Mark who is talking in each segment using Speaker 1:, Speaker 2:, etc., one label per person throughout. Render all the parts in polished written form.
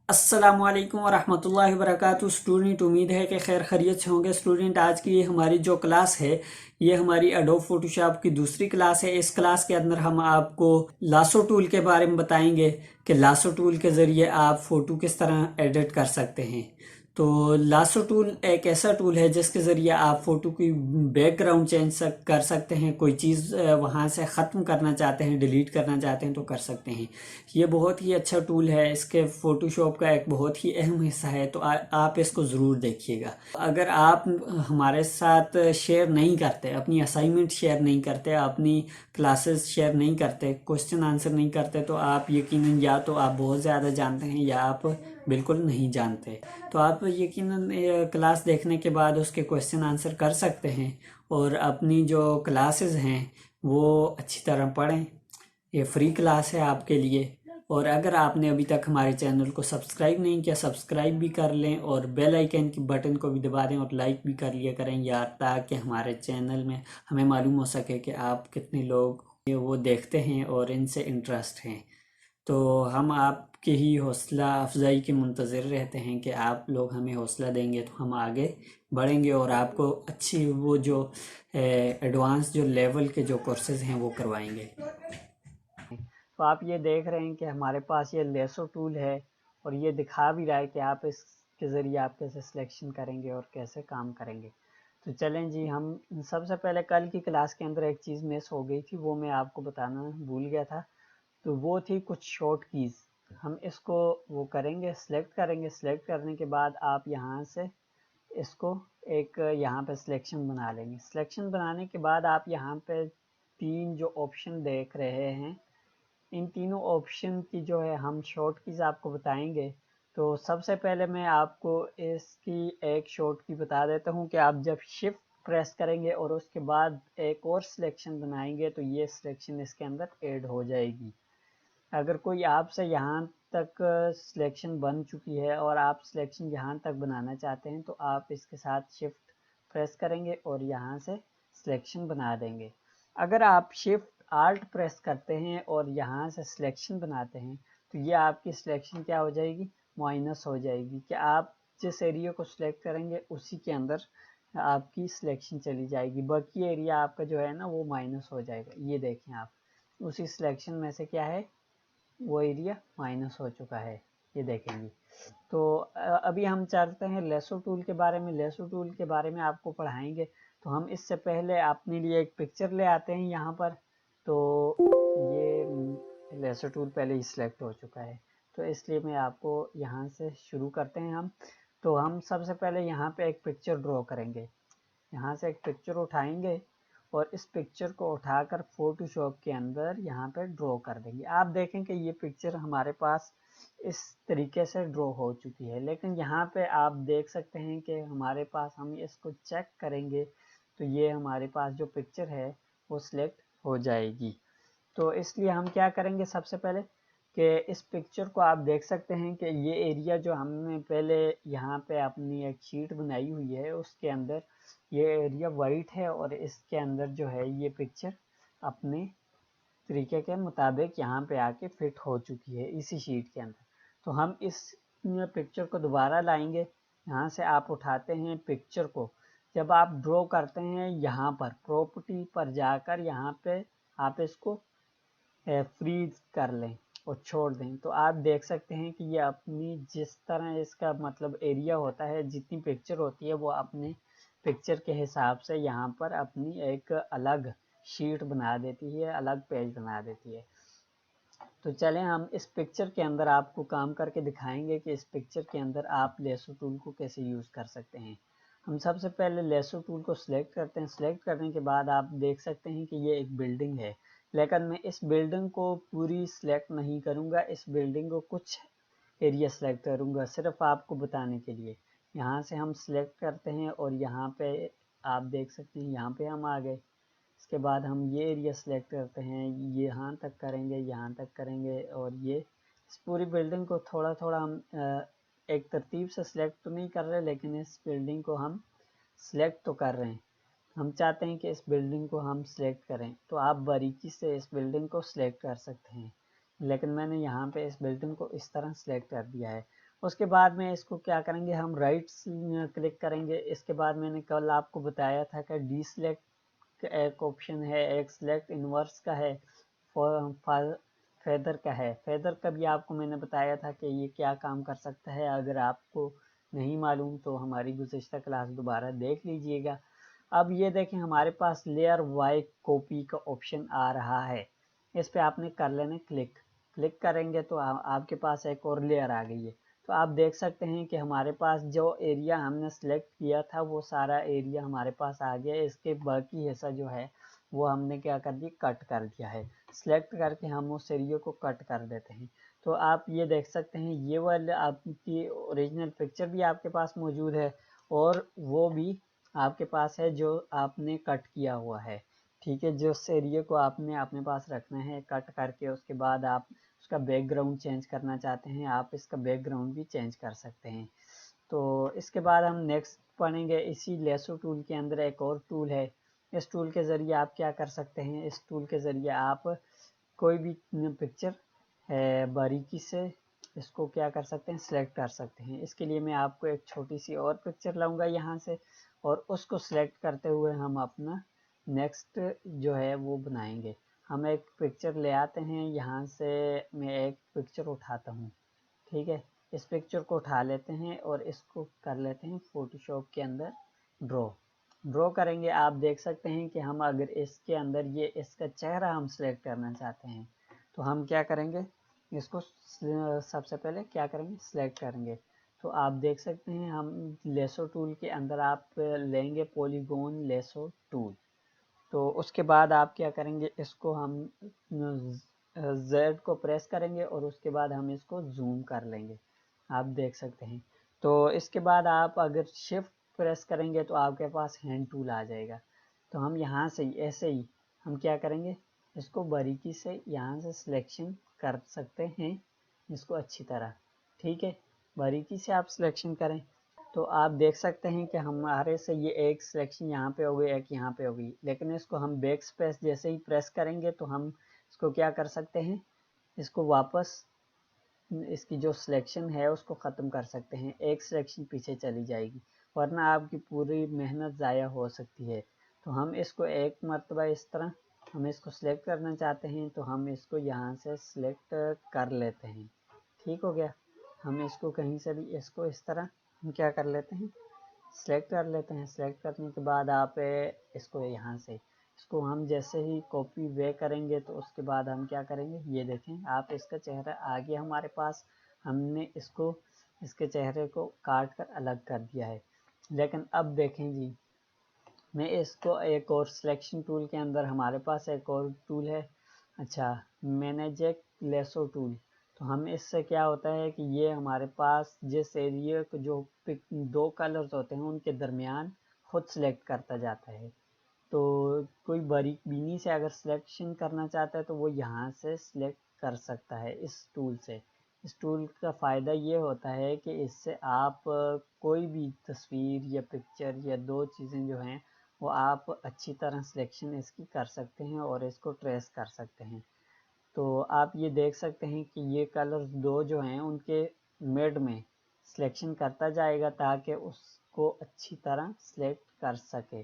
Speaker 1: अस्सलामुअलैकुम वरहमतुल्लाहि वबरकातुहू। स्टूडेंट, उम्मीद है कि खैर खैरियत से होंगे। स्टूडेंट, आज की ये हमारी जो क्लास है ये हमारी एडोब फोटोशॉप की दूसरी क्लास है। इस क्लास के अंदर हम आपको लासो टूल के बारे में बताएंगे कि लासो टूल के ज़रिए आप फ़ोटो किस तरह एडिट कर सकते हैं। तो लासो टूल एक ऐसा टूल है जिसके ज़रिए आप फ़ोटो की बैकग्राउंड चेंज कर सकते हैं। कोई चीज़ वहाँ से ख़त्म करना चाहते हैं, डिलीट करना चाहते हैं तो कर सकते हैं। ये बहुत ही अच्छा टूल है। इसके फ़ोटोशॉप का एक बहुत ही अहम हिस्सा है, तो आप इसको ज़रूर देखिएगा। अगर आप हमारे साथ शेयर नहीं करते, अपनी असाइनमेंट शेयर नहीं करते, अपनी क्लासेस शेयर नहीं करते, क्वेश्चन आंसर नहीं करते, तो आप यकीनन या तो आप बहुत ज़्यादा जानते हैं या आप बिल्कुल नहीं जानते। तो आप यकीनन क्लास देखने के बाद उसके क्वेश्चन आंसर कर सकते हैं और अपनी जो क्लासेस हैं वो अच्छी तरह पढ़ें। ये फ्री क्लास है आपके लिए। और अगर आपने अभी तक हमारे चैनल को सब्सक्राइब नहीं किया, सब्सक्राइब भी कर लें और बेल आइकन की बटन को भी दबा दें और लाइक भी कर लिया करें यार, ताकि हमारे चैनल में हमें मालूम हो सके कि आप कितने लोग वो देखते हैं और इनसे इंटरेस्ट हैं। तो हम आपकी ही हौसला अफजाई के मुंतज़र रहते हैं कि आप लोग हमें हौसला देंगे तो हम आगे बढ़ेंगे और आपको अच्छी वो जो एडवांस जो लेवल के जो कोर्सेज़ हैं वो करवाएंगे। तो आप ये देख रहे हैं कि हमारे पास ये लेसो टूल है और ये दिखा भी रहा है कि आप इसके ज़रिए आप कैसे सिलेक्शन करेंगे और कैसे काम करेंगे। तो चलें जी, हम सबसे पहले कल की क्लास के अंदर एक चीज़ मिस हो गई थी, वो मैं आपको बताना भूल गया था। तो वो थी कुछ शॉर्ट कीज़। हम इसको वो करेंगे, सिलेक्ट करेंगे। सिलेक्ट करने के बाद आप यहाँ से इसको एक यहाँ पे सिलेक्शन बना लेंगे। सिलेक्शन बनाने के बाद आप यहाँ पे तीन जो ऑप्शन देख रहे हैं, इन तीनों ऑप्शन की जो है हम शॉर्ट कीज़ आपको बताएंगे। तो सबसे पहले मैं आपको इसकी एक शॉर्ट की बता देता हूँ कि आप जब शिफ्ट प्रेस करेंगे और उसके बाद एक और सिलेक्शन बनाएंगे तो ये सिलेक्शन इसके अंदर ऐड हो जाएगी। अगर कोई आपसे यहाँ तक सिलेक्शन बन चुकी है और आप सिलेक्शन यहाँ तक बनाना चाहते हैं तो आप इसके साथ शिफ्ट प्रेस करेंगे और यहाँ से सिलेक्शन बना देंगे। अगर आप शिफ्ट आल्ट प्रेस करते हैं और यहाँ से सिलेक्शन बनाते हैं तो ये आपकी सिलेक्शन क्या हो जाएगी, माइनस हो जाएगी। कि आप जिस एरिया को सिलेक्ट करेंगे उसी के अंदर आपकी सिलेक्शन चली जाएगी, बाकी एरिया आपका जो है ना वो माइनस हो जाएगा। ये देखें आप, उसी सिलेक्शन में से क्या है, वो एरिया माइनस हो चुका है, ये देखेंगे। तो अभी हम चलते हैं लेसो टूल के बारे में। लेसो टूल के बारे में आपको पढ़ाएंगे, तो हम इससे पहले अपने लिए एक पिक्चर ले आते हैं यहाँ पर। तो ये लेसो टूल पहले ही सिलेक्ट हो चुका है, तो इसलिए मैं आपको यहाँ से शुरू करते हैं हम। तो हम सबसे पहले यहाँ पे एक पिक्चर ड्रॉ करेंगे। यहाँ से एक पिक्चर उठाएंगे और इस पिक्चर को उठाकर फोटोशॉप के अंदर यहाँ पे ड्रॉ कर देंगे। आप देखें कि ये पिक्चर हमारे पास इस तरीके से ड्रॉ हो चुकी है, लेकिन यहाँ पे आप देख सकते हैं कि हमारे पास, हम इसको चेक करेंगे तो ये हमारे पास जो पिक्चर है वो सिलेक्ट हो जाएगी। तो इसलिए हम क्या करेंगे, सबसे पहले कि इस पिक्चर को आप देख सकते हैं कि ये एरिया जो हमने पहले यहाँ पे अपनी एक शीट बनाई हुई है उसके अंदर ये एरिया वाइट है और इसके अंदर जो है ये पिक्चर अपने तरीके के मुताबिक यहाँ पे आके फिट हो चुकी है इसी शीट के अंदर। तो हम इस पिक्चर को दोबारा लाएंगे। यहाँ से आप उठाते हैं पिक्चर को, जब आप ड्रॉ करते हैं यहाँ पर प्रॉपर्टी पर जाकर यहाँ पे आप इसको फ्रीज कर लें और छोड़ दें, तो आप देख सकते हैं कि ये अपनी जिस तरह इसका मतलब एरिया होता है, जितनी पिक्चर होती है वो अपने पिक्चर के हिसाब से यहाँ पर अपनी एक अलग शीट बना देती है, अलग पेज बना देती है। तो चलें हम इस पिक्चर के अंदर आपको काम करके दिखाएंगे कि इस पिक्चर के अंदर आप लेसो टूल को कैसे यूज़ कर सकते हैं। हम सबसे पहले लेसो टूल को सिलेक्ट करते हैं। सिलेक्ट करने के बाद आप देख सकते हैं कि ये एक बिल्डिंग है, लेकिन मैं इस बिल्डिंग को पूरी सिलेक्ट नहीं करूँगा, इस बिल्डिंग को कुछ एरिया सेलेक्ट करूँगा सिर्फ आपको बताने के लिए। यहाँ से हम सिलेक्ट करते हैं और यहाँ पे आप देख सकते हैं यहाँ पे हम आ गए। इसके बाद हम ये एरिया सेलेक्ट करते हैं, यहाँ तक करेंगे, यहाँ तक करेंगे और ये इस पूरी बिल्डिंग को थोड़ा थोड़ा हम एक तरतीब से सिलेक्ट तो नहीं कर रहे, लेकिन इस बिल्डिंग को हम सिलेक्ट तो कर रहे हैं। हम चाहते हैं कि इस बिल्डिंग को हम सिलेक्ट करें, तो आप बारीकी से इस बिल्डिंग को सिलेक्ट कर सकते हैं, लेकिन मैंने यहाँ पे इस बिल्डिंग को इस तरह सिलेक्ट कर दिया है। उसके बाद में इसको क्या करेंगे, हम राइट क्लिक करेंगे। इसके बाद मैंने कल आपको बताया था कि डी सिलेक्ट एक ऑप्शन है, एक सिलेक्ट इनवर्स का है, फेदर का है। फेदर का भी आपको मैंने बताया था कि ये क्या काम कर सकता है। अगर आपको नहीं मालूम तो हमारी गुज़िश्ता क्लास दोबारा देख लीजिएगा। अब ये देखें हमारे पास लेयर वाई कॉपी का ऑप्शन आ रहा है, इस पे आपने कर लेना क्लिक। क्लिक करेंगे तो आपके पास एक और लेयर आ गई है। तो आप देख सकते हैं कि हमारे पास जो एरिया हमने सेलेक्ट किया था वो सारा एरिया हमारे पास आ गया है। इसके बाकी हिस्सा जो है वो हमने क्या कर दिया, कट कर दिया है। सेलेक्ट करके हम उस एरिया को कट कर देते हैं। तो आप ये देख सकते हैं ये वाले आपकी ओरिजिनल पिक्चर भी आपके पास मौजूद है और वो भी आपके पास है जो आपने कट किया हुआ है। ठीक है, जिस एरिया को आपने अपने पास रखना है कट करके, उसके बाद आप उसका बैकग्राउंड चेंज करना चाहते हैं, आप इसका बैकग्राउंड भी चेंज कर सकते हैं। तो इसके बाद हम नेक्स्ट पढ़ेंगे, इसी लेसो टूल के अंदर एक और टूल है। इस टूल के ज़रिए आप क्या कर सकते हैं, इस टूल के ज़रिए आप कोई भी पिक्चर बारीकी से इसको क्या कर सकते हैं, सिलेक्ट कर सकते हैं। इसके लिए मैं आपको एक छोटी सी और पिक्चर लाऊंगा यहाँ से और उसको सिलेक्ट करते हुए हम अपना नेक्स्ट जो है वो बनाएंगे। हम एक पिक्चर ले आते हैं, यहाँ से मैं एक पिक्चर उठाता हूँ। ठीक है, इस पिक्चर को उठा लेते हैं और इसको कर लेते हैं फोटोशॉप के अंदर ड्रॉ करेंगे। आप देख सकते हैं कि हम अगर इसके अंदर ये इसका चेहरा हम सेलेक्ट करना चाहते हैं तो हम क्या करेंगे, इसको सबसे पहले क्या करेंगे, सिलेक्ट करेंगे। तो आप देख सकते हैं हम लेसो टूल के अंदर आप लेंगे पॉलीगॉन लेसो टूल। तो उसके बाद आप क्या करेंगे, इसको हम Z को प्रेस करेंगे और उसके बाद हम इसको जूम कर लेंगे। आप देख सकते हैं। तो इसके बाद आप अगर शिफ्ट प्रेस करेंगे तो आपके पास हैंड टूल आ जाएगा। तो हम यहाँ से ऐसे ही हम क्या करेंगे, इसको बारीकी से यहाँ से सिलेक्शन कर सकते हैं इसको अच्छी तरह। ठीक है, बारीकी से आप सिलेक्शन करें तो आप देख सकते हैं कि हमारे से ये एक सिलेक्शन यहाँ पे हो गई, एक यहाँ पे हो गई। लेकिन इसको हम बैक स्पेस जैसे ही प्रेस करेंगे तो हम इसको क्या कर सकते हैं, इसको वापस इसकी जो सिलेक्शन है उसको ख़त्म कर सकते हैं, एक सिलेक्शन पीछे चली जाएगी वरना आपकी पूरी मेहनत ज़ाया हो सकती है। तो हम इसको एक मरतबा इस तरह हम इसको सिलेक्ट करना चाहते हैं तो हम इसको यहाँ से सिलेक्ट कर लेते हैं। ठीक हो गया, हम इसको कहीं से भी इसको इस तरह हम क्या कर लेते हैं, सेलेक्ट कर लेते हैं। सेलेक्ट करने के बाद आप इसको यहाँ से इसको हम जैसे ही कॉपी वे करेंगे तो उसके बाद हम क्या करेंगे, ये देखें आप इसका चेहरा आ गया हमारे पास। हमने इसको इसके चेहरे को काट कर अलग कर दिया है। लेकिन अब देखें जी, मैं इसको एक और सिलेक्शन टूल के अंदर हमारे पास एक और टूल है, अच्छा मैनेजेक लेसो टूल। तो हम इससे क्या होता है कि ये हमारे पास जिस एरिया को जो दो कलर्स होते हैं उनके दरमियान खुद सेलेक्ट करता जाता है। तो कोई बारीक बीनी से अगर सिलेक्शन करना चाहता है तो वो यहाँ से सिलेक्ट कर सकता है इस टूल से। इस टूल का फ़ायदा ये होता है कि इससे आप कोई भी तस्वीर या पिक्चर या दो चीज़ें जो हैं वो आप अच्छी तरह सिलेक्शन इसकी कर सकते हैं और इसको ट्रेस कर सकते हैं। तो आप ये देख सकते हैं कि ये कलर दो जो हैं उनके मिड में सिलेक्शन करता जाएगा ताकि उसको अच्छी तरह सिलेक्ट कर सके।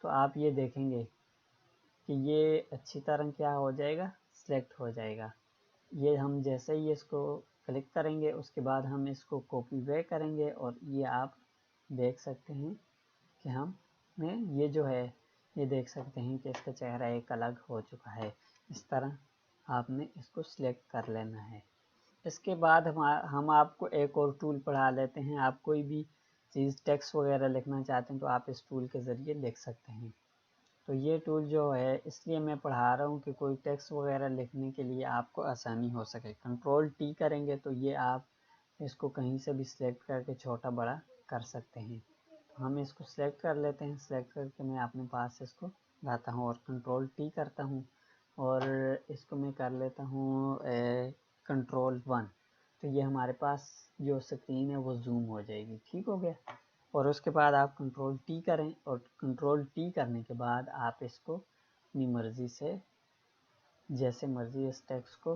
Speaker 1: तो आप ये देखेंगे कि ये अच्छी तरह क्या हो जाएगा, सिलेक्ट हो जाएगा। ये हम जैसे ही इसको क्लिक करेंगे उसके बाद हम इसको कॉपी वे करेंगे और ये आप देख सकते हैं कि हम में ये जो है ये देख सकते हैं कि इसका चेहरा एक अलग हो चुका है। इस तरह आपने इसको सिलेक्ट कर लेना है। इसके बाद हम आपको एक और टूल पढ़ा लेते हैं। आप कोई भी चीज़ टेक्स्ट वगैरह लिखना चाहते हैं तो आप इस टूल के ज़रिए लिख सकते हैं। तो ये टूल जो है इसलिए मैं पढ़ा रहा हूँ कि कोई टेक्स्ट वगैरह लिखने के लिए आपको आसानी हो सके। कंट्रोल टी करेंगे तो ये आप इसको कहीं से भी सिलेक्ट करके छोटा बड़ा कर सकते हैं। तो हम इसको सिलेक्ट कर लेते हैं, सिलेक्ट करके मैं अपने पास इसको लाता हूँ और कंट्रोल टी करता हूँ और इसको मैं कर लेता हूँ कंट्रोल 1। तो ये हमारे पास जो स्क्रीन है वो जूम हो जाएगी। ठीक हो गया, और उसके बाद आप कंट्रोल टी करें और कंट्रोल टी करने के बाद आप इसको अपनी मर्ज़ी से जैसे मर्ज़ी इस टेक्स्ट को